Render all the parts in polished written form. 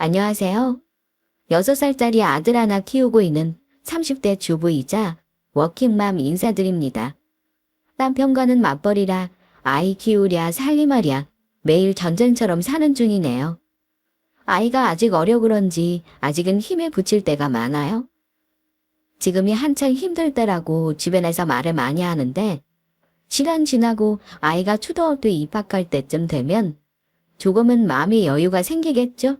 안녕하세요. 6살짜리 아들 하나 키우고 있는 30대 주부이자 워킹맘 인사드립니다. 남편과는 맞벌이라 아이 키우랴 살림하랴 매일 전쟁처럼 사는 중이네요. 아이가 아직 어려 그런지 아직은 힘에 부칠 때가 많아요. 지금이 한창 힘들 때라고 주변에서 말을 많이 하는데 시간 지나고 아이가 초등학교 입학할 때쯤 되면 조금은 마음의 여유가 생기겠죠?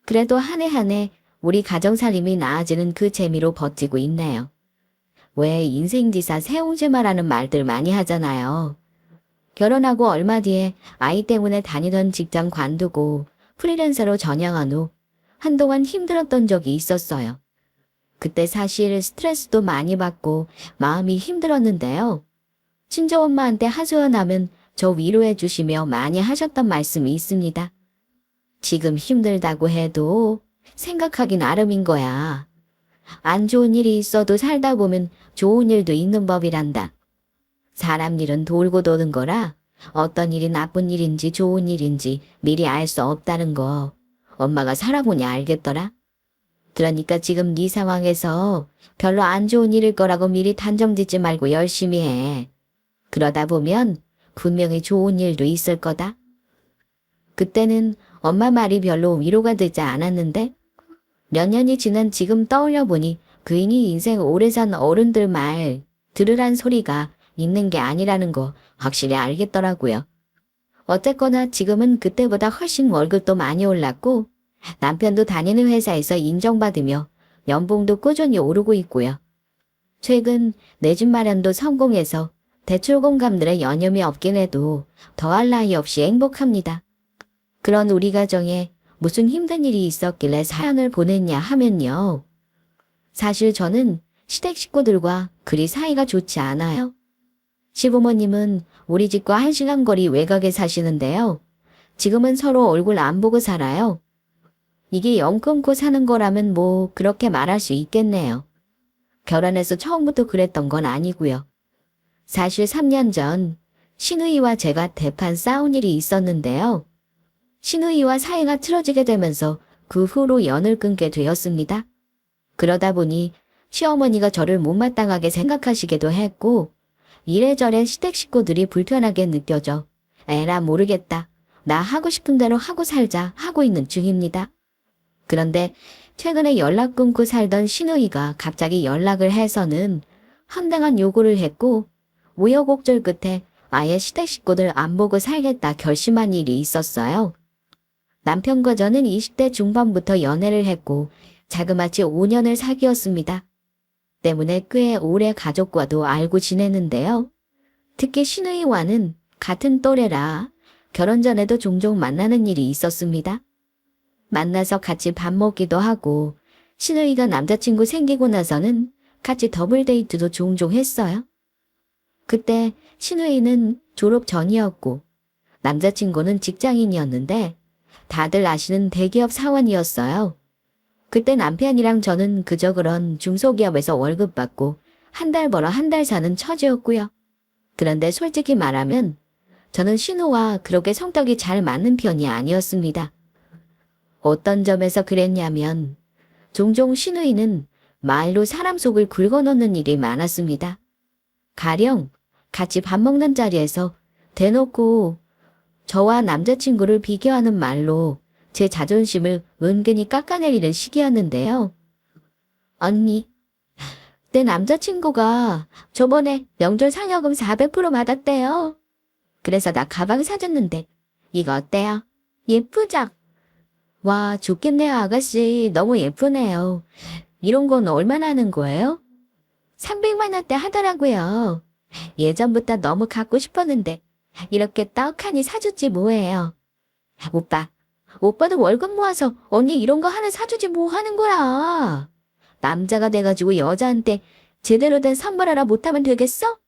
그래도 한 해 한 해 우리 가정살림이 나아지는 그 재미로 버티고 있네요. 왜 인생지사 새옹지마라는 말들 많이 하잖아요. 결혼하고 얼마 뒤에 아이 때문에 다니던 직장 관두고 프리랜서로 전향한 후 한동안 힘들었던 적이 있었어요. 그때 사실 스트레스도 많이 받고 마음이 힘들었는데요. 친정엄마한테 하소연하면 저 위로해 주시며 많이 하셨던 말씀이 있습니다. 지금 힘들다고 해도 생각하기 나름인 거야. 안 좋은 일이 있어도 살다 보면 좋은 일도 있는 법이란다. 사람 일은 돌고 도는 거라 어떤 일이 나쁜 일인지 좋은 일인지 미리 알 수 없다는 거 엄마가 살아보니 알겠더라. 그러니까 지금 네 상황에서 별로 안 좋은 일일 거라고 미리 단정짓지 말고 열심히 해. 그러다 보면 분명히 좋은 일도 있을 거다. 그때는 엄마 말이 별로 위로가 되지 않았는데 몇 년이 지난 지금 떠올려 보니 괜히 인생 오래 산 어른들 말 들으란 소리가 있는 게 아니라는 거 확실히 알겠더라고요. 어쨌거나 지금은 그때보다 훨씬 월급도 많이 올랐고 남편도 다니는 회사에서 인정받으며 연봉도 꾸준히 오르고 있고요. 최근 내 집 마련도 성공해서 대출공감들의 여념이 없긴 해도 더할 나위 없이 행복합니다. 그런 우리 가정에 무슨 힘든 일이 있었길래 사연을 보냈냐 하면요. 사실 저는 시댁 식구들과 그리 사이가 좋지 않아요. 시부모님은 우리 집과 1시간 거리 외곽에 사시는데요. 지금은 서로 얼굴 안 보고 살아요. 이게 영 끊고 사는 거라면 뭐 그렇게 말할 수 있겠네요. 결혼해서 처음부터 그랬던 건 아니고요. 사실 3년 전 시누이와 제가 대판 싸운 일이 있었는데요. 시누이와 사이가 틀어지게 되면서 그 후로 연을 끊게 되었습니다. 그러다 보니 시어머니가 저를 못마땅하게 생각하시기도 했고 이래저래 시댁 식구들이 불편하게 느껴져 에라 모르겠다. 나 하고 싶은 대로 하고 살자 하고 있는 중입니다. 그런데 최근에 연락 끊고 살던 시누이가 갑자기 연락을 해서는 황당한 요구를 했고 우여곡절 끝에 아예 시댁 식구들 안 보고 살겠다 결심한 일이 있었어요. 남편과 저는 20대 중반부터 연애를 했고 자그마치 5년을 사귀었습니다. 때문에 꽤 오래 가족과도 알고 지내는데요. 특히 시누이와는 같은 또래라 결혼 전에도 종종 만나는 일이 있었습니다. 만나서 같이 밥 먹기도 하고 시누이가 남자친구 생기고 나서는 같이 더블 데이트도 종종 했어요. 그때 시누이는 졸업 전이었고 남자친구는 직장인이었는데 다들 아시는 대기업 사원이었어요. 그때 남편이랑 저는 그저 그런 중소기업에서 월급 받고 한 달 벌어 한 달 사는 처지였고요. 그런데 솔직히 말하면 저는 신우와 그렇게 성격이 잘 맞는 편이 아니었습니다. 어떤 점에서 그랬냐면 종종 신우이는 말로 사람 속을 긁어넣는 일이 많았습니다. 가령 같이 밥 먹는 자리에서 대놓고 저와 남자친구를 비교하는 말로 제 자존심을 은근히 깎아내리는 시기였는데요. 언니, 내 남자친구가 저번에 명절 상여금 400% 받았대요. 그래서 나 가방 사줬는데 이거 어때요? 예쁘죠? 와, 좋겠네요, 아가씨. 너무 예쁘네요. 이런 건 얼마나 하는 거예요? 300만 원대 하더라고요. 예전부터 너무 갖고 싶었는데 이렇게 떡하니 사줬지 뭐예요. 오빠도 월급 모아서 언니 이런 거 하나 사주지 뭐 하는 거야. 남자가 돼가지고 여자한테 제대로 된 선물 하나 못하면 되겠어?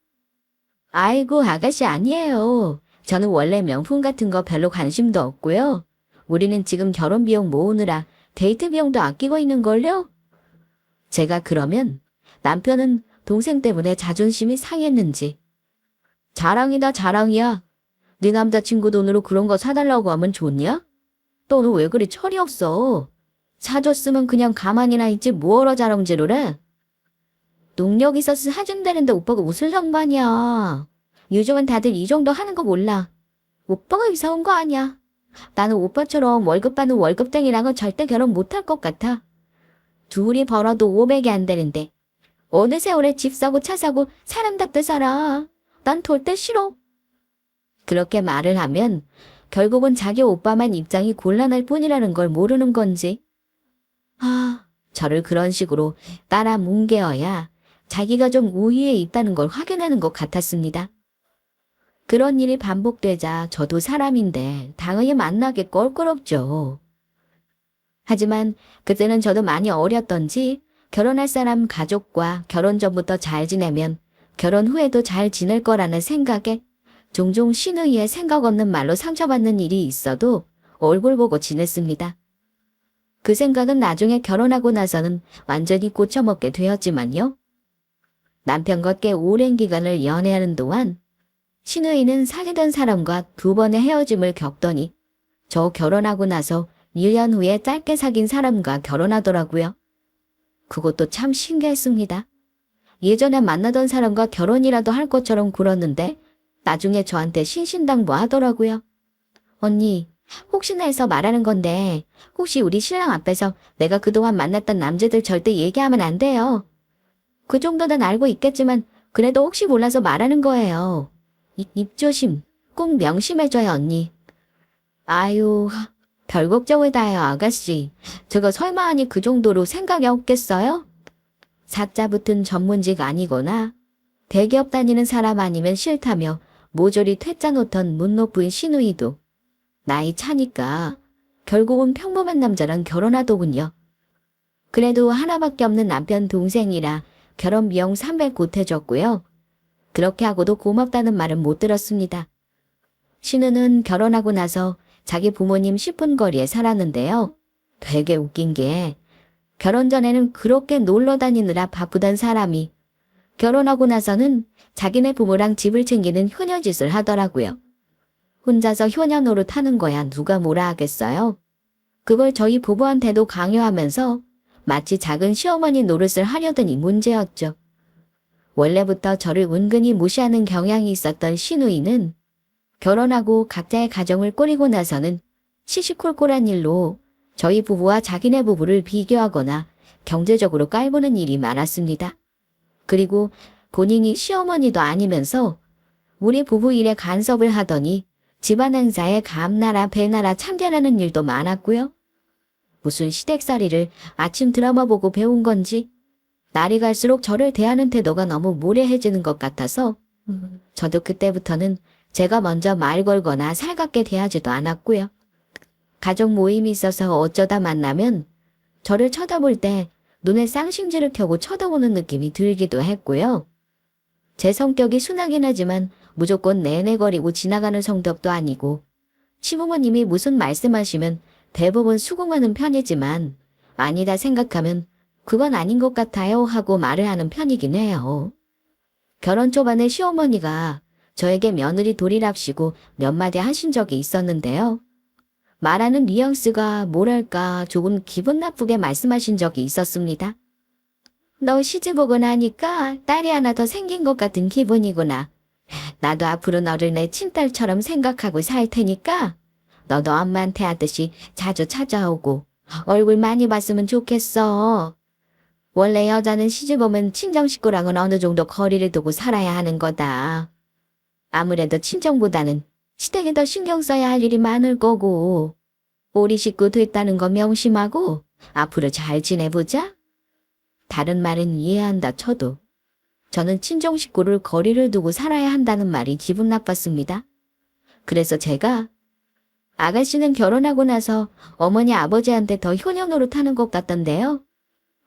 아이고 아가씨 아니에요. 저는 원래 명품 같은 거 별로 관심도 없고요. 우리는 지금 결혼 비용 모으느라 데이트 비용도 아끼고 있는걸요? 제가 그러면 남편은 동생 때문에 자존심이 상했는지 자랑이다 자랑이야. 네 남자친구 돈으로 그런 거 사달라고 하면 좋냐? 너는 왜 그리 철이 없어? 사줬으면 그냥 가만히나 있지 뭐하러 자랑질을 해? 능력 있어서 사준다는데 오빠가 무슨 상관이야. 요즘은 다들 이 정도 하는 거 몰라. 오빠가 이사 온 거 아니야. 나는 오빠처럼 월급 받는 월급쟁이랑은 절대 결혼 못할 것 같아. 둘이 벌어도 500이 안 되는데 어느 세월에 집 사고 차 사고 사람답게 살아. 난 절대 싫어. 그렇게 말을 하면 결국은 자기 오빠만 입장이 곤란할 뿐이라는 걸 모르는 건지. 저를 그런 식으로 따라 뭉개어야 자기가 좀 우위에 있다는 걸 확인하는 것 같았습니다. 그런 일이 반복되자 저도 사람인데 당연히 만나기 껄끄럽죠. 하지만 그때는 저도 많이 어렸던지 결혼할 사람 가족과 결혼 전부터 잘 지내면 결혼 후에도 잘 지낼 거라는 생각에 종종 신의에 생각 없는 말로 상처받는 일이 있어도 얼굴 보고 지냈습니다. 그 생각은 나중에 결혼하고 나서는 완전히 고쳐먹게 되었지만요. 남편과 꽤 오랜 기간을 연애하는 동안 신의는 사귀던 사람과 2번의 헤어짐을 겪더니 저 결혼하고 나서 1년 후에 짧게 사귄 사람과 결혼하더라고요. 그것도 참 신기했습니다. 예전에 만나던 사람과 결혼이라도 할 것처럼 굴었는데 나중에 저한테 신신당부하더라고요. 언니, 혹시나 해서 말하는 건데 혹시 우리 신랑 앞에서 내가 그동안 만났던 남자들 절대 얘기하면 안 돼요. 그 정도는 알고 있겠지만 그래도 혹시 몰라서 말하는 거예요. 입 조심, 꼭 명심해줘요 언니. 아유, 별 걱정을 다 해요 아가씨. 제가 설마 하니 그 정도로 생각이 없겠어요? 사자 붙은 전문직 아니거나 대기업 다니는 사람 아니면 싫다며 모조리 퇴짜 놓던 문노부인 신우이도 나이 차니까 결국은 평범한 남자랑 결혼하더군요. 그래도 하나밖에 없는 남편 동생이라 결혼 비용 300 보태줬고요. 그렇게 하고도 고맙다는 말은 못 들었습니다. 신우는 결혼하고 나서 자기 부모님 10분 거리에 살았는데요. 되게 웃긴 게 결혼 전에는 그렇게 놀러 다니느라 바쁘던 사람이 결혼하고 나서는 자기네 부모랑 집을 챙기는 효녀짓을 하더라고요. 혼자서 효녀 노릇 하는 거야 누가 뭐라 하겠어요? 그걸 저희 부부한테도 강요하면서 마치 작은 시어머니 노릇을 하려더니 문제였죠. 원래부터 저를 은근히 무시하는 경향이 있었던 신우이는 결혼하고 각자의 가정을 꾸리고 나서는 시시콜콜한 일로 저희 부부와 자기네 부부를 비교하거나 경제적으로 깔보는 일이 많았습니다. 그리고 본인이 시어머니도 아니면서 우리 부부 일에 간섭을 하더니 집안 행사에 감나라 배나라 참견하는 일도 많았고요. 무슨 시댁살이를 아침 드라마 보고 배운 건지 날이 갈수록 저를 대하는 태도가 너무 무례해지는 것 같아서 저도 그때부터는 제가 먼저 말 걸거나 살갑게 대하지도 않았고요. 가족 모임이 있어서 어쩌다 만나면 저를 쳐다볼 때 눈에 쌍심지를 켜고 쳐다보는 느낌이 들기도 했고요. 제 성격이 순하긴 하지만 무조건 내내거리고 지나가는 성격도 아니고 시부모님이 무슨 말씀하시면 대부분 수긍하는 편이지만 아니다 생각하면 그건 아닌 것 같아요 하고 말을 하는 편이긴 해요. 결혼 초반에 시어머니가 저에게 며느리 돌이랍시고 몇 마디 하신 적이 있었는데요. 말하는 뉘앙스가 뭐랄까 조금 기분 나쁘게 말씀하신 적이 있었습니다. 너 시집 오고 나니까 딸이 하나 더 생긴 것 같은 기분이구나. 나도 앞으로 너를 내 친딸처럼 생각하고 살 테니까 너도 엄마한테 하듯이 자주 찾아오고 얼굴 많이 봤으면 좋겠어. 원래 여자는 시집 오면 친정 식구랑은 어느 정도 거리를 두고 살아야 하는 거다. 아무래도 친정보다는 시댁에 더 신경 써야 할 일이 많을 거고 우리 식구 됐다는 거 명심하고 앞으로 잘 지내보자. 다른 말은 이해한다 쳐도 저는 친정 식구를 거리를 두고 살아야 한다는 말이 기분 나빴습니다. 그래서 제가 아가씨는 결혼하고 나서 어머니 아버지한테 더 효녀 노릇하는 것 같던데요.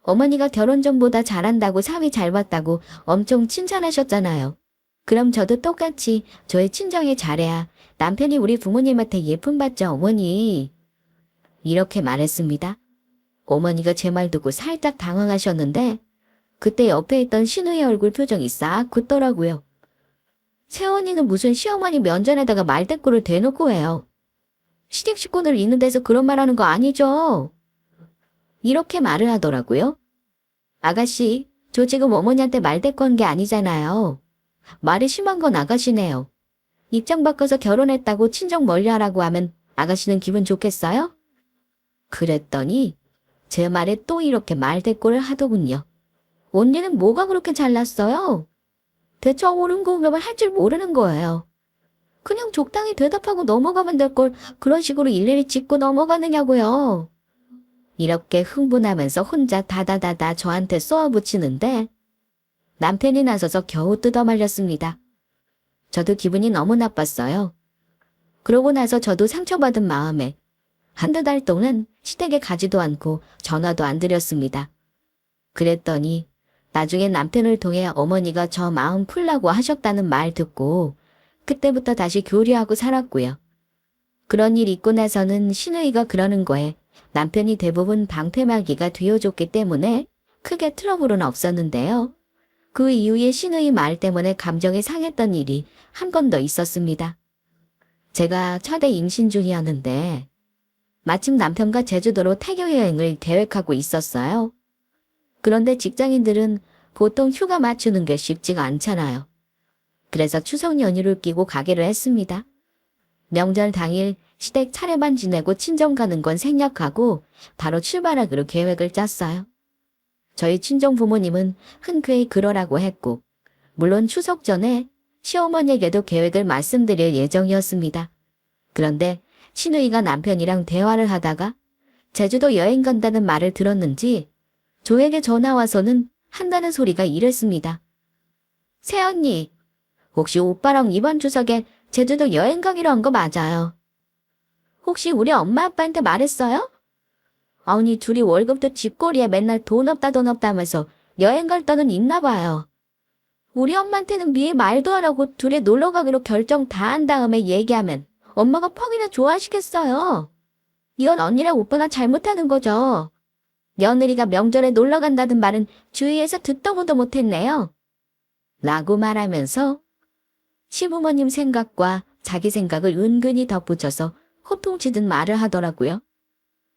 어머니가 결혼 전보다 잘한다고 사위 잘 봤다고 엄청 칭찬하셨잖아요. 그럼 저도 똑같이 저의 친정에 잘해야 남편이 우리 부모님한테 예쁨 받죠 어머니. 이렇게 말했습니다. 어머니가 제 말 듣고 살짝 당황하셨는데 그때 옆에 있던 신우의 얼굴 표정이 싹 굳더라고요. 새언니는 무슨 시어머니 면전에다가 말대꾸를 대놓고 해요. 시댁 식구들 있는 데서 그런 말 하는 거 아니죠? 이렇게 말을 하더라고요. 아가씨, 저 지금 어머니한테 말대꾸 한 게 아니잖아요. 말이 심한 건 아가씨네요. 입장 바꿔서 결혼했다고 친정 멀리하라고 하면 아가씨는 기분 좋겠어요? 그랬더니 제 말에 또 이렇게 말대꾸를 하더군요. 언니는 뭐가 그렇게 잘났어요? 대체 옳은 공감을 할 줄 모르는 거예요. 그냥 적당히 대답하고 넘어가면 될 걸 그런 식으로 일일이 짚고 넘어가느냐고요. 이렇게 흥분하면서 혼자 다다다다 저한테 쏘아붙이는데 남편이 나서서 겨우 뜯어말렸습니다. 저도 기분이 너무 나빴어요. 그러고 나서 저도 상처받은 마음에 한두 달 동안 시댁에 가지도 않고 전화도 안 드렸습니다. 그랬더니 나중에 남편을 통해 어머니가 저 마음 풀라고 하셨다는 말 듣고 그때부터 다시 교류하고 살았고요. 그런 일 있고 나서는 시누이가 그러는 거에 남편이 대부분 방패막이가 되어줬기 때문에 크게 트러블은 없었는데요. 그 이후에 시누이 말 때문에 감정이 상했던 일이 한 번 더 있었습니다. 제가 첫애 임신 중이었는데 마침 남편과 제주도로 태교 여행을 계획하고 있었어요. 그런데 직장인들은 보통 휴가 맞추는 게 쉽지가 않잖아요. 그래서 추석 연휴를 끼고 가기로 했습니다. 명절 당일 시댁 차례만 지내고 친정 가는 건 생략하고 바로 출발하기로 계획을 짰어요. 저희 친정 부모님은 흔쾌히 그러라고 했고 물론 추석 전에 시어머니에게도 계획을 말씀드릴 예정이었습니다. 그런데 시누이가 남편이랑 대화를 하다가 제주도 여행 간다는 말을 들었는지 저에게 전화 와서는 한다는 소리가 이랬습니다. 새언니, 혹시 오빠랑 이번 추석에 제주도 여행 가기로 한 거 맞아요? 혹시 우리 엄마 아빠한테 말했어요? 아니 둘이 월급도 집꼬리에 맨날 돈 없다 돈 없다 하면서 여행 갈 돈은 있나 봐요. 우리 엄마한테는 미리 말도 안 하고 둘이 놀러 가기로 결정 다 한 다음에 얘기하면 엄마가 펑이나 좋아하시겠어요. 이건 언니랑 오빠가 잘못하는 거죠. 며느리가 명절에 놀러 간다는 말은 주위에서 듣도 보도 못했네요. 라고 말하면서 시부모님 생각과 자기 생각을 은근히 덧붙여서 호통치듯 말을 하더라고요.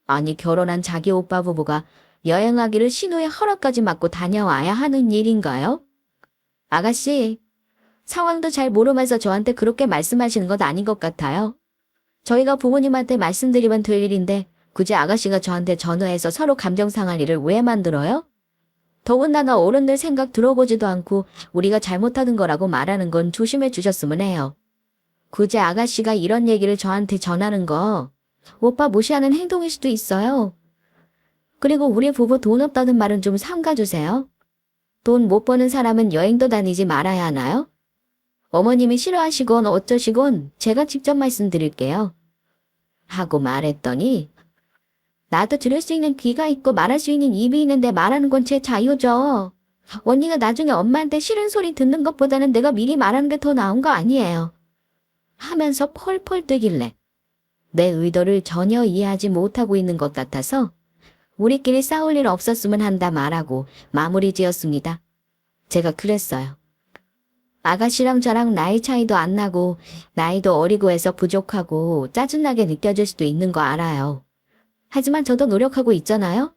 아니 결혼한 자기 오빠 부부가 여행하기를 신우의 허락까지 받고 다녀와야 하는 일인가요? 아가씨, 상황도 잘 모르면서 저한테 그렇게 말씀하시는 건 아닌 것 같아요. 저희가 부모님한테 말씀드리면 될 일인데 굳이 아가씨가 저한테 전화해서 서로 감정 상할 일을 왜 만들어요? 더군다나 어른들 생각 들어보지도 않고 우리가 잘못하는 거라고 말하는 건 조심해 주셨으면 해요. 굳이 아가씨가 이런 얘기를 저한테 전하는 거 오빠 무시하는 행동일 수도 있어요. 그리고 우리 부부 돈 없다는 말은 좀 삼가주세요. 돈 못 버는 사람은 여행도 다니지 말아야 하나요? 어머님이 싫어하시건 어쩌시건 제가 직접 말씀드릴게요. 하고 말했더니 나도 들을 수 있는 귀가 있고 말할 수 있는 입이 있는데 말하는 건 제 자유죠. 언니가 나중에 엄마한테 싫은 소리 듣는 것보다는 내가 미리 말하는 게 더 나은 거 아니에요. 하면서 펄펄 뜨길래 내 의도를 전혀 이해하지 못하고 있는 것 같아서 우리끼리 싸울 일 없었으면 한다 말하고 마무리 지었습니다. 제가 그랬어요. 아가씨랑 저랑 나이 차이도 안 나고 나이도 어리고 해서 부족하고 짜증나게 느껴질 수도 있는 거 알아요. 하지만 저도 노력하고 있잖아요.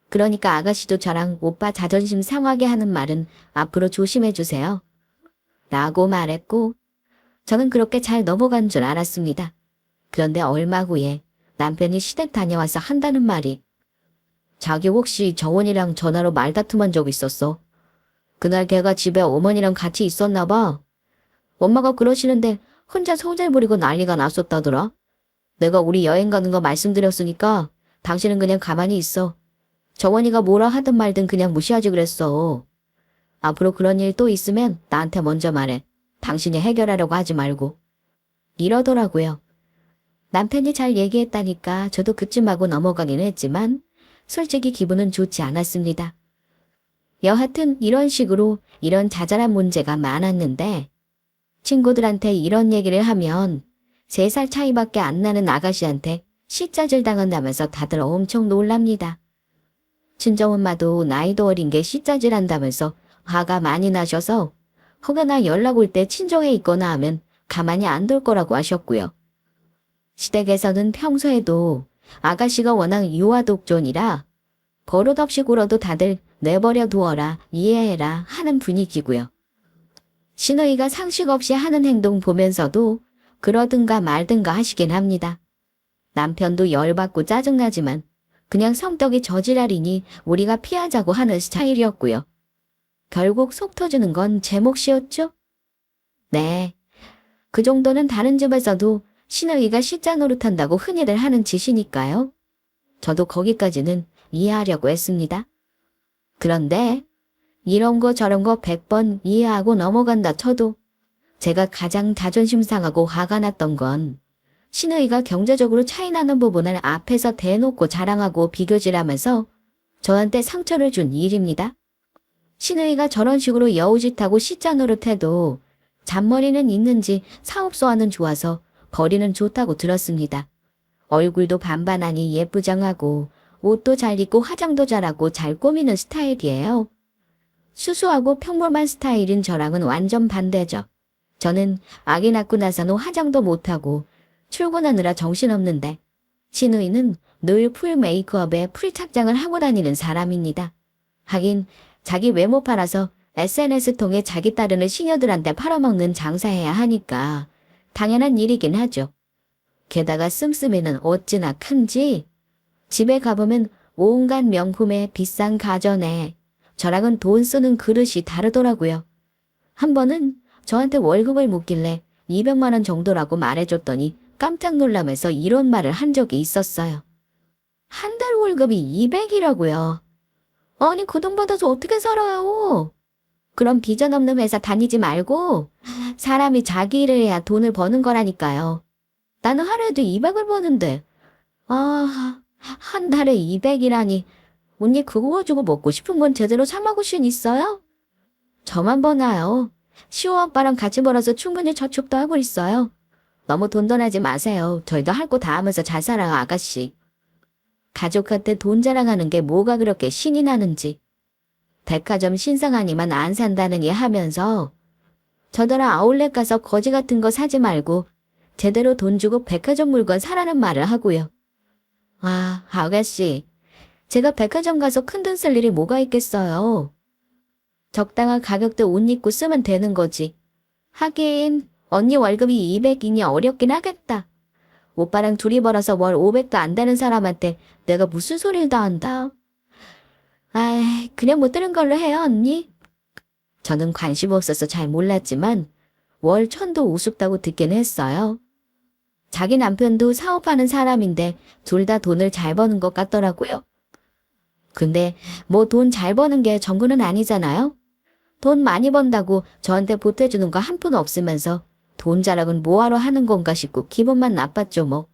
그러니까 아가씨도 저랑 오빠 자존심 상하게 하는 말은 앞으로 조심해 주세요. 라고 말했고 저는 그렇게 잘 넘어간 줄 알았습니다. 그런데 얼마 후에 남편이 시댁 다녀와서 한다는 말이 자기 혹시 정원이랑 전화로 말다툼한 적 있었어? 그날 걔가 집에 어머니랑 같이 있었나 봐. 엄마가 그러시는데 혼자 소질 부리고 난리가 났었다더라. 내가 우리 여행 가는 거 말씀드렸으니까 당신은 그냥 가만히 있어. 정원이가 뭐라 하든 말든 그냥 무시하지 그랬어. 앞으로 그런 일 또 있으면 나한테 먼저 말해. 당신이 해결하려고 하지 말고. 이러더라고요. 남편이 잘 얘기했다니까 저도 그쯤하고 넘어가긴 했지만 솔직히 기분은 좋지 않았습니다. 여하튼 이런 식으로 이런 자잘한 문제가 많았는데 친구들한테 이런 얘기를 하면 3살 차이밖에 안 나는 아가씨한테 씨짜질 당한다면서 다들 엄청 놀랍니다. 친정엄마도 나이도 어린 게 씨짜질 한다면서 화가 많이 나셔서 혹여나 연락 올 때 친정에 있거나 하면 가만히 안 둘 거라고 하셨고요. 시댁에서는 평소에도 아가씨가 워낙 유아독존이라 버릇없이 굴어도 다들 내버려 두어라, 이해해라 하는 분위기고요. 시누이가 상식 없이 하는 행동 보면서도 그러든가 말든가 하시긴 합니다. 남편도 열받고 짜증나지만 그냥 성격이 저지랄이니 우리가 피하자고 하는 스타일이었고요. 결국 속 터지는 건 제 몫이었죠? 네. 그 정도는 다른 집에서도 시누이가 시자 노릇한다고 흔히들 하는 짓이니까요. 저도 거기까지는 이해하려고 했습니다. 그런데 이런 거 저런 거 100번 이해하고 넘어간다 쳐도 제가 가장 자존심 상하고 화가 났던 건 시누이가 경제적으로 차이나는 부분을 앞에서 대놓고 자랑하고 비교질하면서 저한테 상처를 준 일입니다. 시누이가 저런 식으로 여우짓하고 시자 노릇해도 잔머리는 있는지 사업소와는 좋아서 거리는 좋다고 들었습니다. 얼굴도 반반하니 예쁘장하고 옷도 잘 입고 화장도 잘하고 잘 꾸미는 스타일이에요. 수수하고 평범한 스타일인 저랑은 완전 반대죠. 저는 아기 낳고 나서는 화장도 못하고 출근하느라 정신없는데 시누이는 늘 풀 메이크업에 풀 착장을 하고 다니는 사람입니다. 하긴 자기 외모 팔아서 SNS 통해 자기 따르는 시녀들한테 팔아먹는 장사해야 하니까 당연한 일이긴 하죠. 게다가 씀씀이는 어찌나 큰지 집에 가보면 온갖 명품에 비싼 가전에 저랑은 돈 쓰는 그릇이 다르더라고요. 한 번은 저한테 월급을 묻길래 200만 원 정도라고 말해줬더니 깜짝 놀라면서 이런 말을 한 적이 있었어요. 한 달 월급이 200이라고요. 아니 그 돈 받아서 어떻게 살아요? 그럼 비전 없는 회사 다니지 말고 사람이 자기 일을 해야 돈을 버는 거라니까요. 나는 하루에도 200을 버는데 한 달에 200이라니 언니 그거 가지고 먹고 싶은 건 제대로 사 먹을 순 있어요? 저만 버나요? 시호 오빠랑 같이 벌어서 충분히 저축도 하고 있어요. 너무 돈돈하지 마세요. 저희도 할 거 다 하면서 잘 살아요 아가씨. 가족한테 돈 자랑하는 게 뭐가 그렇게 신이 나는지. 백화점 신상하니만 안 산다느니 하면서 저더러 아울렛 가서 거지 같은 거 사지 말고 제대로 돈 주고 백화점 물건 사라는 말을 하고요. 아가씨. 제가 백화점 가서 큰돈 쓸 일이 뭐가 있겠어요. 적당한 가격대 옷 입고 쓰면 되는 거지. 하긴 언니 월급이 200이니 어렵긴 하겠다. 오빠랑 둘이 벌어서 월 500도 안 되는 사람한테 내가 무슨 소리를 다 한다. 그냥 못 들은 걸로 해요 언니. 저는 관심 없어서 잘 몰랐지만 월 1000도 우습다고 듣긴 했어요. 자기 남편도 사업하는 사람인데 둘 다 돈을 잘 버는 것 같더라고요. 근데 뭐 돈 잘 버는 게 전부는 아니잖아요. 돈 많이 번다고 저한테 보태주는 거 한 푼 없으면서 돈 자랑은 뭐하러 하는 건가 싶고 기분만 나빴죠 뭐.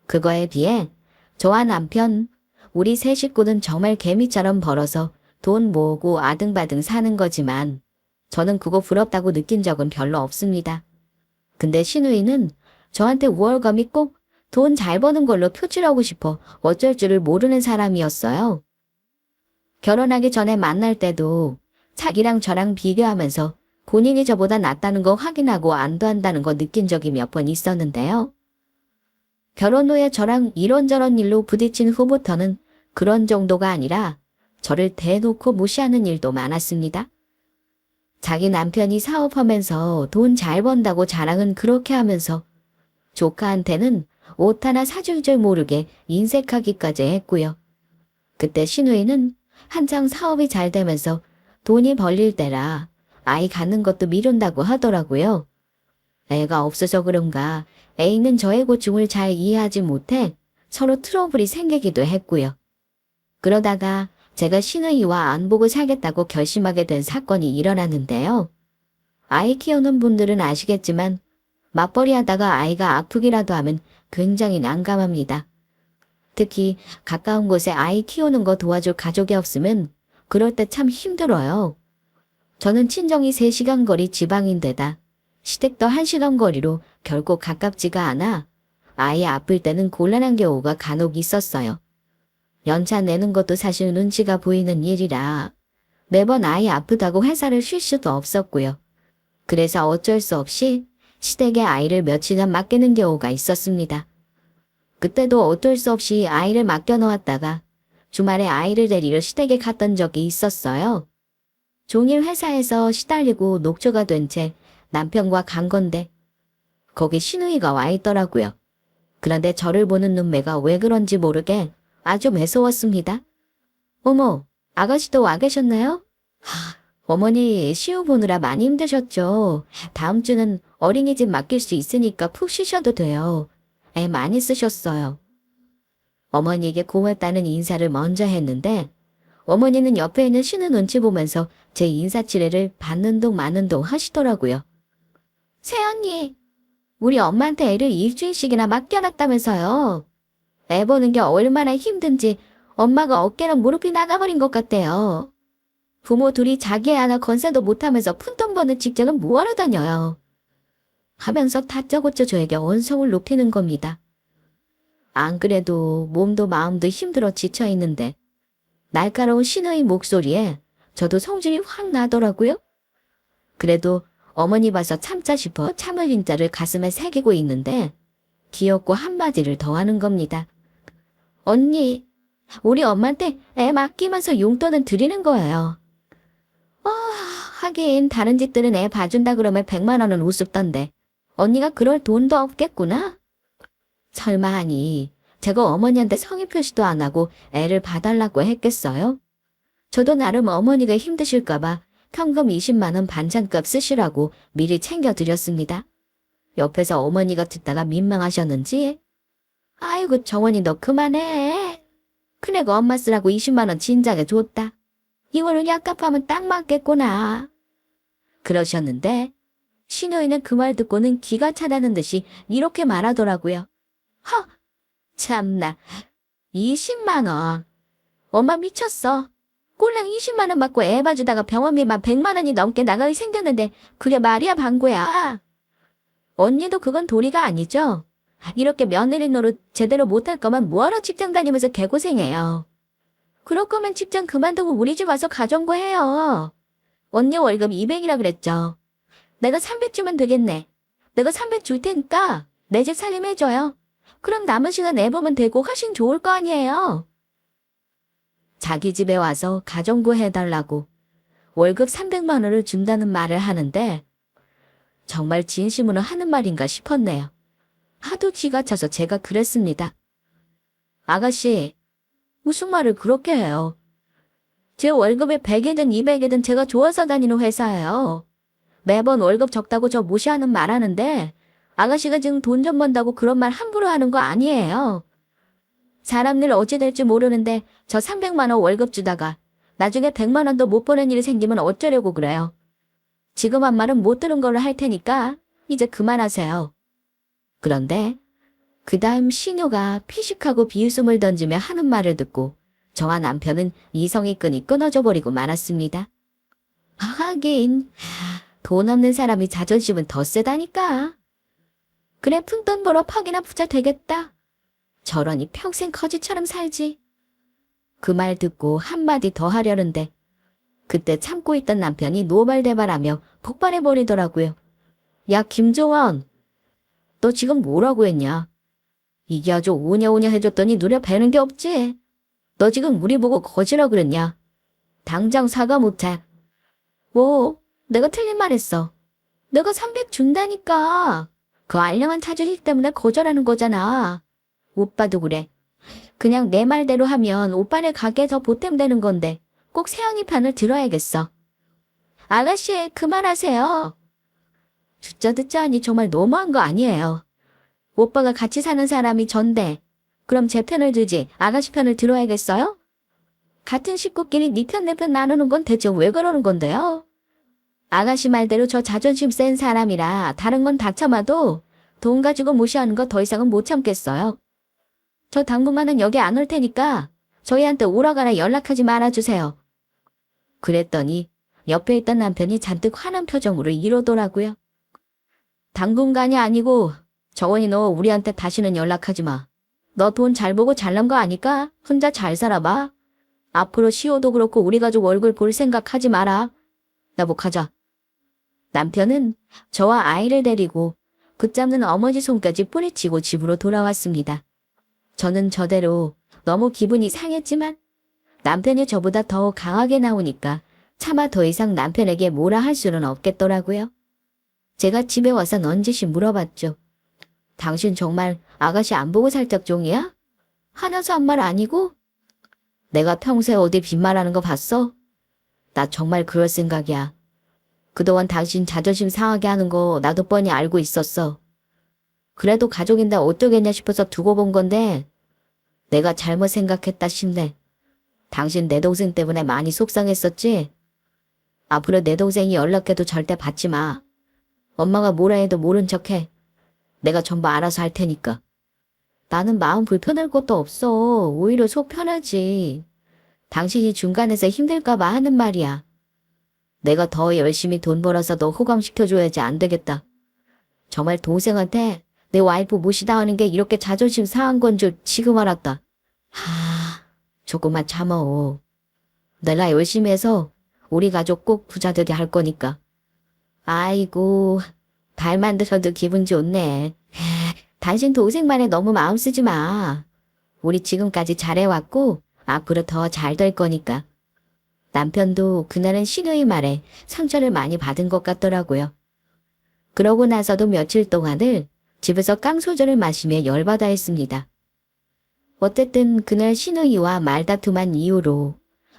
그거에 비해 저와 남편, 우리 세 식구는 정말 개미처럼 벌어서 돈 모으고 아등바등 사는 거지만 저는 그거 부럽다고 느낀 적은 별로 없습니다. 근데 시누이는 저한테 우월감이 꼭 돈 잘 버는 걸로 표출하고 싶어 어쩔 줄을 모르는 사람이었어요. 결혼하기 전에 만날 때도 자기랑 저랑 비교하면서 본인이 저보다 낫다는 거 확인하고 안도한다는 거 느낀 적이 몇 번 있었는데요. 결혼 후에 저랑 이런저런 일로 부딪힌 후부터는 그런 정도가 아니라 저를 대놓고 무시하는 일도 많았습니다. 자기 남편이 사업하면서 돈 잘 번다고 자랑은 그렇게 하면서 조카한테는 옷 하나 사줄 줄 모르게 인색하기까지 했고요. 그때 시누이는 한창 사업이 잘 되면서 돈이 벌릴 때라 아이 갖는 것도 미룬다고 하더라고요. 애가 없어서 그런가 애인은 저의 고충을 잘 이해하지 못해 서로 트러블이 생기기도 했고요. 그러다가 제가 시누이와 안 보고 살겠다고 결심하게 된 사건이 일어났는데요. 아이 키우는 분들은 아시겠지만 맞벌이 하다가 아이가 아프기라도 하면 굉장히 난감합니다. 특히 가까운 곳에 아이 키우는 거 도와줄 가족이 없으면 그럴 때 참 힘들어요. 저는 친정이 3시간 거리 지방인데다 시댁도 1시간 거리로 결코 가깝지가 않아 아이 아플 때는 곤란한 경우가 간혹 있었어요. 연차 내는 것도 사실 눈치가 보이는 일이라 매번 아이 아프다고 회사를 쉴 수도 없었고요. 그래서 어쩔 수 없이 시댁에 아이를 며칠간 맡기는 경우가 있었습니다. 그때도 어쩔 수 없이 아이를 맡겨놓았다가 주말에 아이를 데리러 시댁에 갔던 적이 있었어요. 종일 회사에서 시달리고 녹초가 된 채 남편과 간 건데 거기 시누이가 와 있더라고요. 그런데 저를 보는 눈매가 왜 그런지 모르게 아주 매서웠습니다. 어머, 아가씨도 와 계셨나요? 어머니 시후 보느라 많이 힘드셨죠. 다음 주는 어린이집 맡길 수 있으니까 푹 쉬셔도 돼요. 애 많이 쓰셨어요. 어머니에게 고맙다는 인사를 먼저 했는데 어머니는 옆에 있는 쉬는 눈치 보면서 제 인사치레를 받는 둥 마는 둥 하시더라고요. 새언니, 우리 엄마한테 애를 일주일씩이나 맡겨놨다면서요. 애 보는 게 얼마나 힘든지 엄마가 어깨랑 무릎이 나가버린 것 같대요. 부모 둘이 자기 애 하나 건사도 못하면서 푼돈 버는 직장은 뭐하러 다녀요. 하면서 다짜고짜 저에게 언성을 높이는 겁니다. 안 그래도 몸도 마음도 힘들어 지쳐있는데 날카로운 시누이 목소리에 저도 성질이 확 나더라고요. 그래도 어머니 봐서 참자 싶어 참을 인자를 가슴에 새기고 있는데 귀엽고 한마디를 더 하는 겁니다. 언니, 우리 엄마한테 애 맡기면서 용돈은 드리는 거예요. 하긴 다른 집들은 애 봐준다 그러면 100만 원은 우습던데 언니가 그럴 돈도 없겠구나? 설마 하니 제가 어머니한테 성의 표시도 안 하고 애를 봐달라고 했겠어요? 저도 나름 어머니가 힘드실까봐 현금 20만 원 반찬값 쓰시라고 미리 챙겨드렸습니다. 옆에서 어머니가 듣다가 민망하셨는지 아이고 정원이 너 그만해. 큰애가 엄마 쓰라고 20만 원 진작에 줬다. 이걸로 약값하면 딱 맞겠구나. 그러셨는데 시누이는 그 말 듣고는 기가 차다는 듯이 이렇게 말하더라고요. 참나. 20만 원. 엄마 미쳤어. 꼴랑 20만 원 받고 애 봐주다가 병원비만 100만 원이 넘게 나가게 생겼는데 그게 말이야 방구야. 언니도 그건 도리가 아니죠. 이렇게 며느리 노릇 제대로 못할 거면 뭐하러 직장 다니면서 개고생해요. 그럴 거면 직장 그만두고 우리 집 와서 가정부 해요. 언니 월급 200이라 그랬죠. 내가 300 주면 되겠네. 내가 300 줄 테니까 내 집 살림해줘요. 그럼 남은 시간 애 보면 되고 훨씬 좋을 거 아니에요. 자기 집에 와서 가정부 해달라고 월급 300만 원을 준다는 말을 하는데 정말 진심으로 하는 말인가 싶었네요. 하도 기가 차서 제가 그랬습니다. 아가씨, 무슨 말을 그렇게 해요? 제 월급이 100이든 200이든 제가 좋아서 다니는 회사예요. 매번 월급 적다고 저 무시하는 말 하는데 아가씨가 지금 돈 좀 번다고 그런 말 함부로 하는 거 아니에요. 사람 일 어찌 될지 모르는데 저 300만 원 월급 주다가 나중에 100만 원도 못 버는 일이 생기면 어쩌려고 그래요. 지금 한 말은 못 들은 걸로 할 테니까 이제 그만하세요. 그런데 그 다음 신우가 피식하고 비웃음을 던지며 하는 말을 듣고 저와 남편은 이성의 끈이 끊어져 버리고 말았습니다. 하긴 돈 없는 사람이 자존심은 더 세다니까. 그래 푼돈 벌어 퍽이나 부자 되겠다. 저러니 평생 거지처럼 살지. 그 말 듣고 한마디 더 하려는데 그때 참고 있던 남편이 노발대발하며 폭발해버리더라고요. 야 김조원, 너 지금 뭐라고 했냐? 이게 아주 오냐오냐 해줬더니 누려 배는 게 없지. 너 지금 우리 보고 거지라 그랬냐? 당장 사과 못해. 뭐 내가 틀린 말 했어. 내가 300 준다니까. 그 알량한 자존심 때문에 거절하는 거잖아. 오빠도 그래. 그냥 내 말대로 하면 오빠네 가게에서 보탬되는 건데 꼭 세영이 편을 들어야겠어. 아가씨 그만하세요. 듣자 하니 정말 너무한 거 아니에요. 오빠가 같이 사는 사람이 전데 그럼 제 편을 들지 아가씨 편을 들어야겠어요? 같은 식구끼리 네 편 내 편 나누는 건 대체 왜 그러는 건데요? 아가씨 말대로 저 자존심 센 사람이라 다른 건 다 참아도 돈 가지고 무시하는 거 더 이상은 못 참겠어요. 저 당분간은 여기 안 올 테니까 저희한테 오라가라 연락하지 말아주세요. 그랬더니 옆에 있던 남편이 잔뜩 화난 표정으로 이러더라고요. 당분간이 아니고 정원이 너 우리한테 다시는 연락하지 마. 너 돈 잘 보고 잘난 거 아니까 혼자 잘 살아봐. 앞으로 시호도 그렇고 우리 가족 얼굴 볼 생각하지 마라. 나보 가자. 남편은 저와 아이를 데리고 붙잡는 어머니 손까지 뿌리치고 집으로 돌아왔습니다. 저는 저대로 너무 기분이 상했지만 남편이 저보다 더 강하게 나오니까 차마 더 이상 남편에게 뭐라 할 수는 없겠더라고요. 제가 집에 와서 넌지시 물어봤죠. 당신 정말 아가씨 안 보고 살 작정이야? 하나도 한 말 아니고? 내가 평소에 어디 빈말하는 거 봤어? 나 정말 그럴 생각이야. 그동안 당신 자존심 상하게 하는 거 나도 뻔히 알고 있었어. 그래도 가족인데 어쩌겠냐 싶어서 두고 본 건데 내가 잘못 생각했다 싶네. 당신 내 동생 때문에 많이 속상했었지? 앞으로 내 동생이 연락해도 절대 받지 마. 엄마가 뭐라 해도 모른 척해. 내가 전부 알아서 할 테니까. 나는 마음 불편할 것도 없어. 오히려 속 편하지. 당신이 중간에서 힘들까봐 하는 말이야. 내가 더 열심히 돈 벌어서 너 호강시켜줘야지 안 되겠다. 정말 동생한테 내 와이프 모시다 하는 게 이렇게 자존심 상한 건 줄 지금 알았다. 조금만 참어. 내가 열심히 해서 우리 가족 꼭 부자 되게 할 거니까. 아이고, 발만 들어도 기분 좋네. 당신 동생만에 너무 마음 쓰지 마. 우리 지금까지 잘해왔고 앞으로 더 잘 될 거니까. 남편도 그날은 신우의 말에 상처를 많이 받은 것 같더라고요. 그러고 나서도 며칠 동안을 집에서 깡소주를 마시며 열받아 했습니다. 어쨌든 그날 신우이와 말다툼한 이후로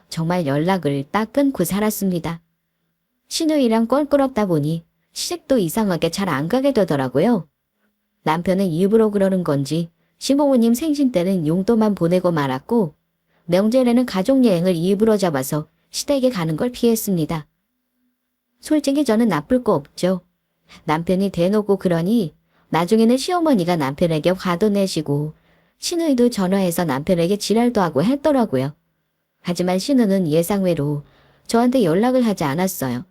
정말 연락을 딱 끊고 살았습니다. 신우이랑 껄끄럽다 보니 시댁도 이상하게 잘 안 가게 되더라고요. 남편은 일부러 그러는 건지 시부모님 생신 때는 용돈만 보내고 말았고 명절에는 가족여행을 일부러 잡아서 시댁에 가는 걸 피했습니다. 솔직히 저는 나쁠 거 없죠. 남편이 대놓고 그러니 나중에는 시어머니가 남편에게 화도 내시고 신우이도 전화해서 남편에게 지랄도 하고 했더라고요. 하지만 신우는 예상외로 저한테 연락을 하지 않았어요.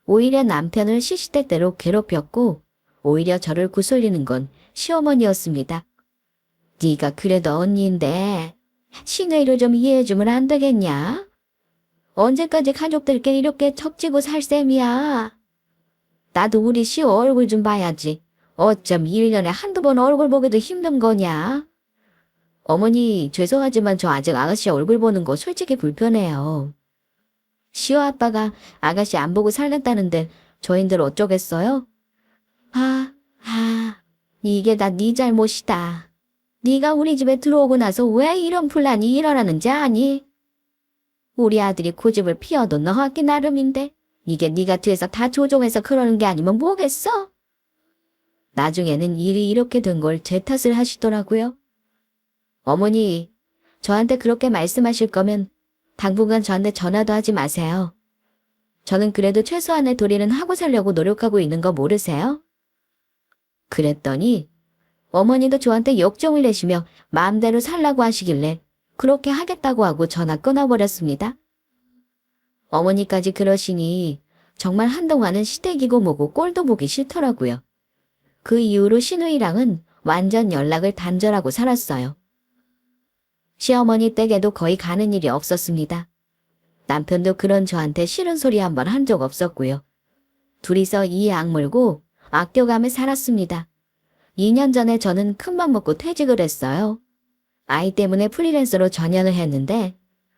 오히려 남편을 시시때때로 괴롭혔고 오히려 저를 구슬리는 건 시어머니였습니다. 네가 그래도 언니인데 신우이를 좀 이해해주면 안 되겠냐? 언제까지 가족들께 이렇게 척지고 살 셈이야? 나도 우리 시어 얼굴 좀 봐야지. 어쩜 1년에 한두 번 얼굴 보기도 힘든 거냐? 어머니 죄송하지만 저 아직 아가씨 얼굴 보는 거 솔직히 불편해요. 시어 아빠가 아가씨 안 보고 살랬다는데 저희들 어쩌겠어요? 이게 다 네 잘못이다. 네가 우리 집에 들어오고 나서 왜 이런 분란이 일어나는지 아니? 우리 아들이 고집을 피워도 너 하기 나름인데 이게 네가 뒤에서 다 조종해서 그러는 게 아니면 뭐겠어? 나중에는 일이 이렇게 된 걸 제 탓을 하시더라고요. 어머니, 저한테 그렇게 말씀하실 거면 당분간 저한테 전화도 하지 마세요. 저는 그래도 최소한의 도리는 하고 살려고 노력하고 있는 거 모르세요? 그랬더니 어머니도 저한테 역정을 내시며 마음대로 살라고 하시길래 그렇게 하겠다고 하고 전화 끊어버렸습니다. 어머니까지 그러시니 정말 한동안은 시댁이고 뭐고 꼴도 보기 싫더라고요. 그 이후로 신우이랑은 완전 연락을 단절하고 살았어요. 시어머니 댁에도 거의 가는 일이 없었습니다. 남편도 그런 저한테 싫은 소리 한 번 한 적 없었고요. 둘이서 이 악물고 아껴가며 살았습니다. 2년 전에 저는 큰맘 먹고 퇴직을 했어요. 아이 때문에 프리랜서로 전향을 했는데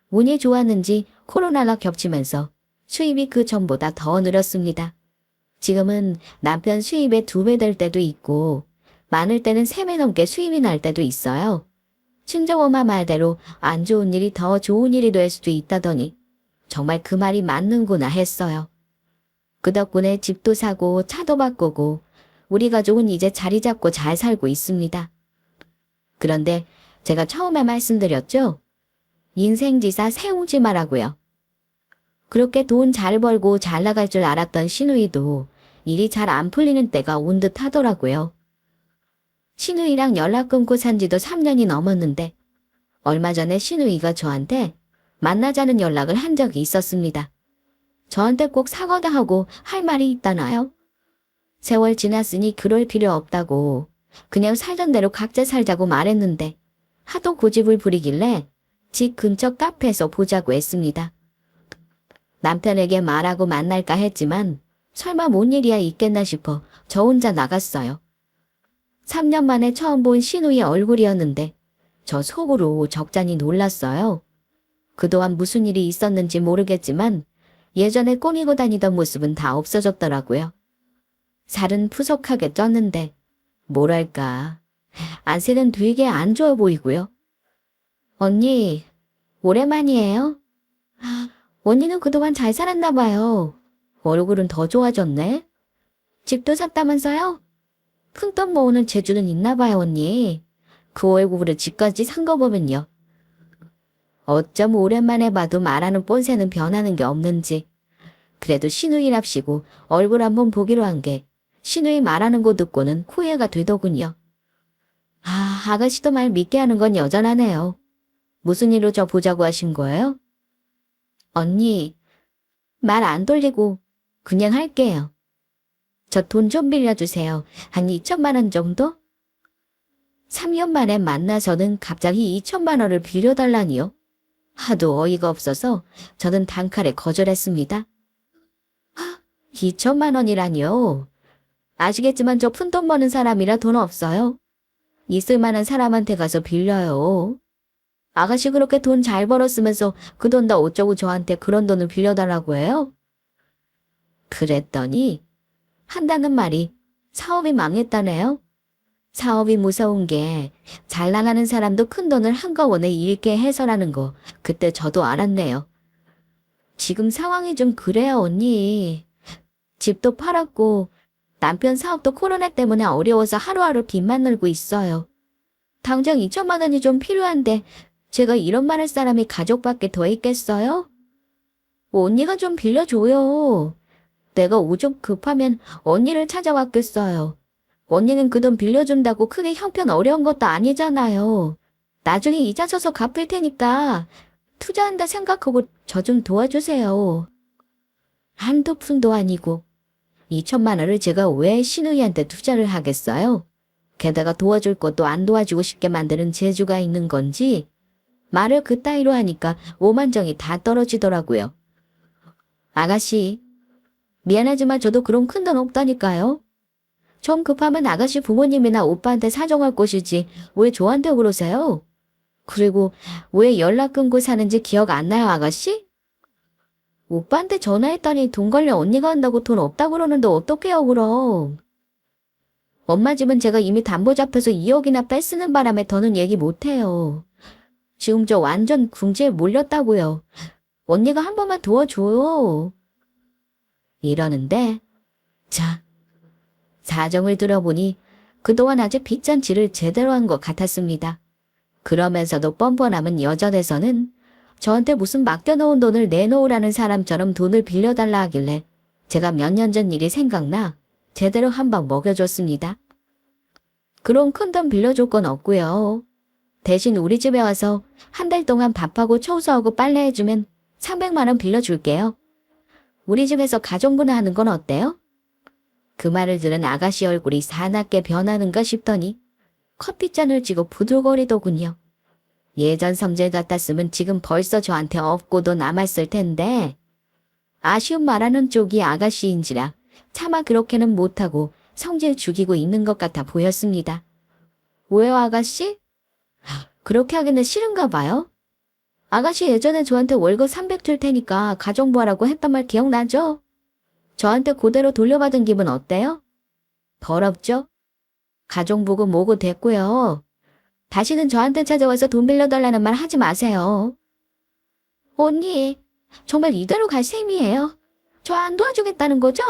운이 좋았는지 코로나가 겹치면서 수입이 그 전보다 더 늘었습니다. 지금은 남편 수입의 2배 될 때도 있고 많을 때는 3배 넘게 수입이 날 때도 있어요. 친정엄마 말대로 안 좋은 일이 더 좋은 일이 될 수도 있다더니 정말 그 말이 맞는구나 했어요. 그 덕분에 집도 사고 차도 바꾸고 우리 가족은 이제 자리 잡고 잘 살고 있습니다. 그런데 제가 처음에 말씀드렸죠? 인생지사 세우지 말라고요. 그렇게 돈 잘 벌고 잘 나갈 줄 알았던 신우이도 일이 잘 안 풀리는 때가 온 듯 하더라고요. 신우이랑 연락 끊고 산 지도 3년이 넘었는데 얼마 전에 신우이가 저한테 만나자는 연락을 한 적이 있었습니다. 저한테 꼭 사과도 하고 할 말이 있다나요? 세월 지났으니 그럴 필요 없다고 그냥 살던 대로 각자 살자고 말했는데 하도 고집을 부리길래 집 근처 카페에서 보자고 했습니다. 남편에게 말하고 만날까 했지만 설마 뭔 일이야 있겠나 싶어 저 혼자 나갔어요. 3년 만에 처음 본 신우의 얼굴이었는데 저 속으로 적잖이 놀랐어요. 그동안 무슨 일이 있었는지 모르겠지만 예전에 꾸미고 다니던 모습은 다 없어졌더라고요. 살은 푸석하게 쪘는데 뭐랄까 안색은 되게 안 좋아 보이고요. 언니, 오랜만이에요. 언니는 그동안 잘 살았나 봐요. 얼굴은 더 좋아졌네. 집도 샀다면서요? 푼돈 모으는 재주는 있나 봐요, 언니. 그 얼굴으로 집까지 산 거 보면요. 어쩜 오랜만에 봐도 말하는 뽐새는 변하는 게 없는지. 그래도 신우이랍시고 얼굴 한번 보기로 한 게 신우이 말하는 거 듣고는 후회가 되더군요. 아가씨도 말 믿게 하는 건 여전하네요. 무슨 일로 저 보자고 하신 거예요? 언니, 말 안 돌리고 그냥 할게요. 저 돈 좀 빌려주세요. 한 2천만 원 정도? 3년 만에 만나서는 갑자기 2천만 원을 빌려달라니요. 하도 어이가 없어서 저는 단칼에 거절했습니다. 2천만 원이라니요. 아시겠지만 저 푼돈 버는 사람이라 돈 없어요. 있을 만한 사람한테 가서 빌려요. 아가씨 그렇게 돈 잘 벌었으면서 그 돈 다 어쩌고 저한테 그런 돈을 빌려달라고 해요? 그랬더니 한다는 말이 사업이 망했다네요. 사업이 무서운 게 잘 나가는 사람도 큰 돈을 한꺼번에 잃게 해서라는 거 그때 저도 알았네요. 지금 상황이 좀 그래요, 언니. 집도 팔았고 남편 사업도 코로나 때문에 어려워서 하루하루 빚만 늘고 있어요. 당장 2천만 원이 좀 필요한데 제가 이런 말 할 사람이 가족밖에 더 있겠어요? 언니가 좀 빌려줘요. 내가 오죽 급하면 언니를 찾아왔겠어요. 언니는 그 돈 빌려준다고 크게 형편 어려운 것도 아니잖아요. 나중에 이자 져서 갚을 테니까 투자한다 생각하고 저 좀 도와주세요. 한두 푼도 아니고 2천만 원을 제가 왜 신우이한테 투자를 하겠어요? 게다가 도와줄 것도 안 도와주고 싶게 만드는 재주가 있는 건지 말을 그따위로 하니까 오만정이 다 떨어지더라고요. 아가씨, 미안하지만 저도 그런 큰 돈 없다니까요. 좀 급하면 아가씨 부모님이나 오빠한테 사정할 것이지 왜 저한테 그러세요? 그리고 왜 연락 끊고 사는지 기억 안 나요, 아가씨? 오빠한테 전화했더니 돈 관련 언니가 한다고 돈 없다고 그러는데 어떡해요, 그럼. 엄마 집은 제가 이미 담보 잡혀서 2억이나 뺏쓰는 바람에 더는 얘기 못해요. 지금 저 완전 궁지에 몰렸다고요. 언니가 한 번만 도와줘요. 이러는데 자, 사정을 들어보니 그동안 아직 빚잔치를 제대로 한 것 같았습니다. 그러면서도 뻔뻔함은 여전해서는 저한테 무슨 맡겨놓은 돈을 내놓으라는 사람처럼 돈을 빌려달라 하길래 제가 몇 년 전 일이 생각나 제대로 한 방 먹여줬습니다. 그런 큰 돈 빌려줄 건 없고요. 대신 우리 집에 와서 한 달 동안 밥하고 청소하고 빨래해주면 300만 원 빌려줄게요. 우리 집에서 가정부나 건 어때요? 그 말을 들은 아가씨 얼굴이 사납게 변하는가 싶더니 커피잔을 쥐고 부들거리더군요. 예전 성질 같았으면 지금 벌써 저한테 없고도 남았을 텐데 아쉬운 말하는 쪽이 아가씨인지라 차마 그렇게는 못하고 성질 죽이고 있는 것 같아 보였습니다. 왜요, 아가씨? 그렇게 하기는 싫은가 봐요. 아가씨 예전에 저한테 월급 300 줄 테니까 가정부하라고 했던 말 기억나죠? 저한테 그대로 돌려받은 기분 어때요? 더럽죠? 가정부고 뭐고 됐고요. 다시는 저한테 찾아와서 돈 빌려달라는 말 하지 마세요. 언니, 정말 이대로 갈 셈이에요. 저 안 도와주겠다는 거죠?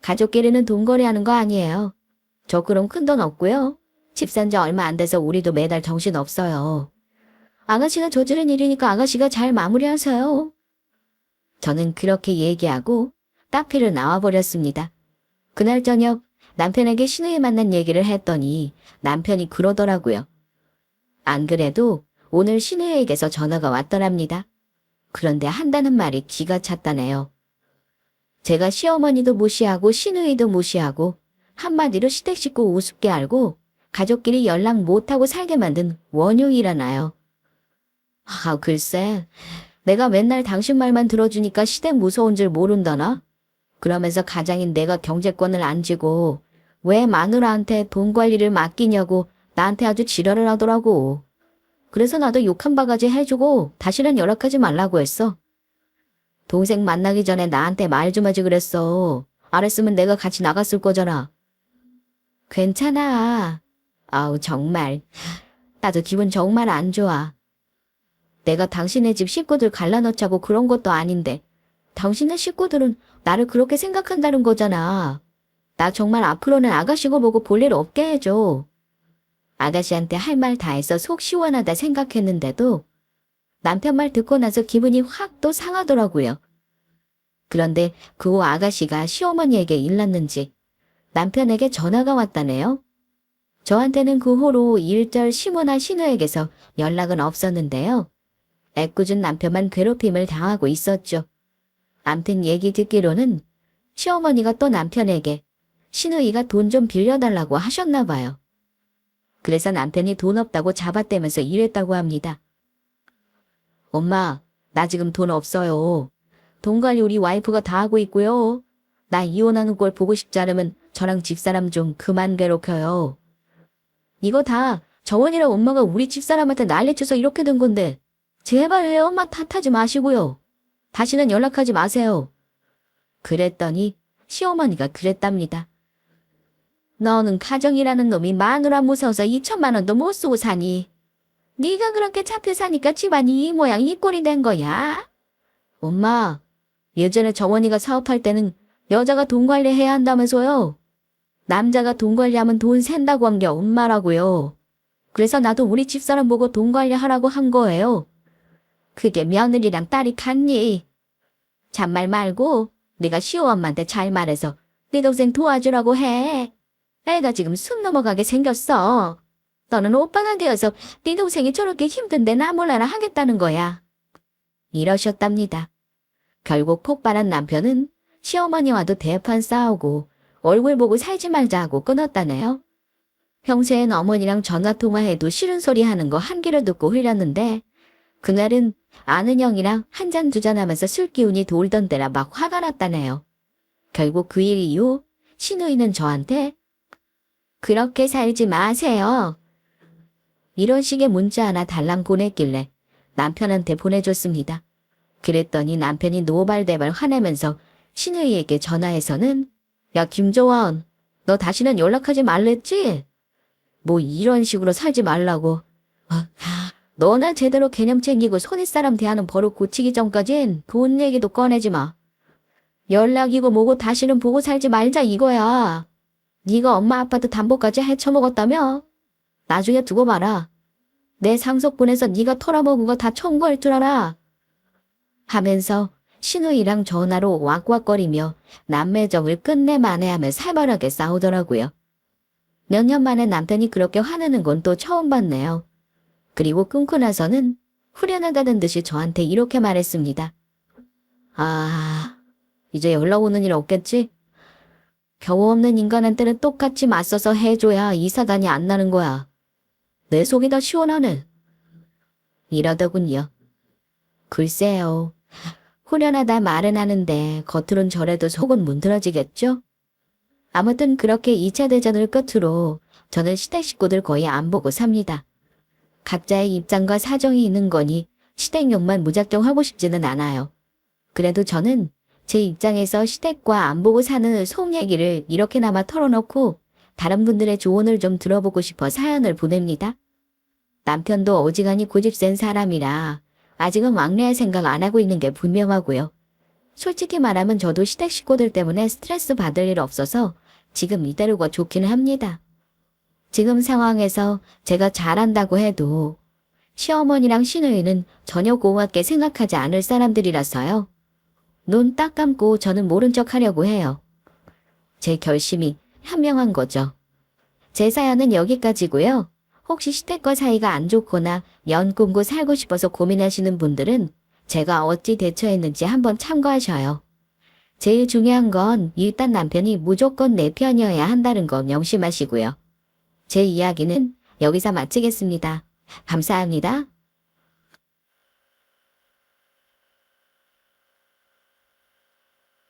가족끼리는 돈거래하는 거 아니에요. 저 그럼 큰 돈 없고요. 집 산 지 얼마 안 돼서 우리도 매달 정신 없어요. 아가씨가 저지른 일이니까 아가씨가 잘 마무리하세요. 저는 그렇게 얘기하고 카페를 나와버렸습니다. 그날 저녁 남편에게 신우이 만난 얘기를 했더니 남편이 그러더라고요. 안 그래도 오늘 신우이에게서 전화가 왔더랍니다. 그런데 한다는 말이 기가 찼다네요. 제가 시어머니도 무시하고 신우이도 무시하고 한마디로 시댁 식구 우습게 알고 가족끼리 연락 못하고 살게 만든 원흉이라나요. 글쎄, 내가 맨날 당신 말만 들어주니까 시댁 무서운 줄 모른다나? 그러면서 가장인 내가 경제권을 안 쥐고 왜 마누라한테 돈 관리를 맡기냐고 나한테 아주 지랄을 하더라고. 그래서 나도 욕 한 바가지 해주고 다시는 연락하지 말라고 했어. 동생 만나기 전에 나한테 말 좀 하지 그랬어. 안 했으면 내가 같이 나갔을 거잖아. 괜찮아. 아우 정말. 나도 기분 정말 안 좋아. 내가 당신네 집 식구들 갈라놓자고 그런 것도 아닌데 당신네 식구들은 나를 그렇게 생각한다는 거잖아. 나 정말 앞으로는 아가씨고 뭐고 볼 일 없게 해줘. 아가씨한테 할 말 다 해서 속 시원하다 생각했는데도 남편 말 듣고 나서 기분이 확 또 상하더라고요. 그런데 그 후 아가씨가 시어머니에게 일렀는지 남편에게 전화가 왔다네요. 저한테는 그 후로 일절 시모나 신우에게서 연락은 없었는데요. 애꿎은 남편만 괴롭힘을 당하고 있었죠. 암튼 얘기 듣기로는 시어머니가 또 남편에게 신우이가 돈 좀 빌려달라고 하셨나 봐요. 그래서 남편이 돈 없다고 잡아떼면서 이랬다고 합니다. 엄마, 나 지금 돈 없어요. 돈 관리 우리 와이프가 다 하고 있고요. 나 이혼하는 걸 보고 싶지 않으면 저랑 집사람 좀 그만 괴롭혀요. 이거 다 정원이랑 엄마가 우리 집사람한테 난리쳐서 이렇게 된 건데 제발 엄마 탓하지 마시고요. 다시는 연락하지 마세요. 그랬더니 시어머니가 그랬답니다. 너는 가정이라는 놈이 마누라 무서워서 2천만 원도 못 쓰고 사니. 네가 그렇게 잡혀 사니까 집안이 이 모양 이 꼴이 된 거야. 엄마, 예전에 정원이가 사업할 때는 여자가 돈 관리해야 한다면서요. 남자가 돈 관리하면 돈 샌다고 한 게 엄마라고요. 그래서 나도 우리 집사람 보고 돈 관리하라고 한 거예요. 그게 며느리랑 딸이 같니? 잔말 말고 네가 시어엄마한테 잘 말해서 네 동생 도와주라고 해. 애가 지금 숨 넘어가게 생겼어. 너는 오빠가 되어서 네 동생이 저렇게 힘든데 나 몰라라 하겠다는 거야. 이러셨답니다. 결국 폭발한 남편은 시어머니와도 대판 싸우고 얼굴 보고 살지 말자 하고 끊었다네요. 평소엔 어머니랑 전화통화해도 싫은 소리 하는 거 한 귀로 듣고 흘렸는데 그날은 아는 형이랑 한 잔 두 잔 하면서 술 기운이 돌던 때라 막 화가 났다네요. 결국 그 일 이후 신우이는 저한테 그렇게 살지 마세요. 이런 식의 문자 하나 달랑 보냈길래 남편한테 보내줬습니다. 그랬더니 남편이 노발대발 화내면서 신우이에게 전화해서는 야 김조원, 너 다시는 연락하지 말랬지? 뭐 이런 식으로 살지 말라고. 너나 제대로 개념 챙기고 손윗사람 대하는 버릇 고치기 전까진 돈 얘기도 꺼내지 마. 연락이고 뭐고 다시는 보고 살지 말자 이거야. 네가 엄마 아빠도 담보까지 헤쳐먹었다며? 나중에 두고 봐라. 내 상속분에서 네가 털어먹은 거 다 청구할 줄 알아. 하면서 신우이랑 전화로 왁왁거리며 남매정을 끝내 만회하며 살벌하게 싸우더라고요. 몇 년 만에 남편이 그렇게 화내는 건 또 처음 봤네요. 그리고 끊고 나서는 후련하다는 듯이 저한테 이렇게 말했습니다. 아, 이제 연락 오는 일 없겠지? 겨우 없는 인간한테는 똑같이 맞서서 해줘야 이 사단이 안 나는 거야. 내 속이 다 시원하네. 이러더군요. 글쎄요. 후련하다 말은 하는데 겉으론 저래도 속은 문드러지겠죠? 아무튼 그렇게 2차 대전을 끝으로 저는 시댁 식구들 거의 안 보고 삽니다. 각자의 입장과 사정이 있는 거니 시댁욕만 무작정 하고 싶지는 않아요. 그래도 저는 제 입장에서 시댁과 안 보고 사는 속 얘기를 이렇게나마 털어놓고 다른 분들의 조언을 좀 들어보고 싶어 사연을 보냅니다. 남편도 어지간히 고집센 사람이라 아직은 왕래할 생각 안 하고 있는 게 분명하고요. 솔직히 말하면 저도 시댁 식구들 때문에 스트레스 받을 일 없어서 지금 이대로가 좋기는 합니다. 지금 상황에서 제가 잘한다고 해도 시어머니랑 시누이는 전혀 고맙게 생각하지 않을 사람들이라서요. 눈 딱 감고 저는 모른 척 하려고 해요. 제 결심이 현명한 거죠. 제 사연은 여기까지고요. 혹시 시댁과 사이가 안 좋거나 연 끊고 살고 싶어서 고민하시는 분들은 제가 어찌 대처했는지 한번 참고하셔요. 제일 중요한 건 일단 남편이 무조건 내 편이어야 한다는 거 명심하시고요. 제 이야기는 여기서 마치겠습니다. 감사합니다.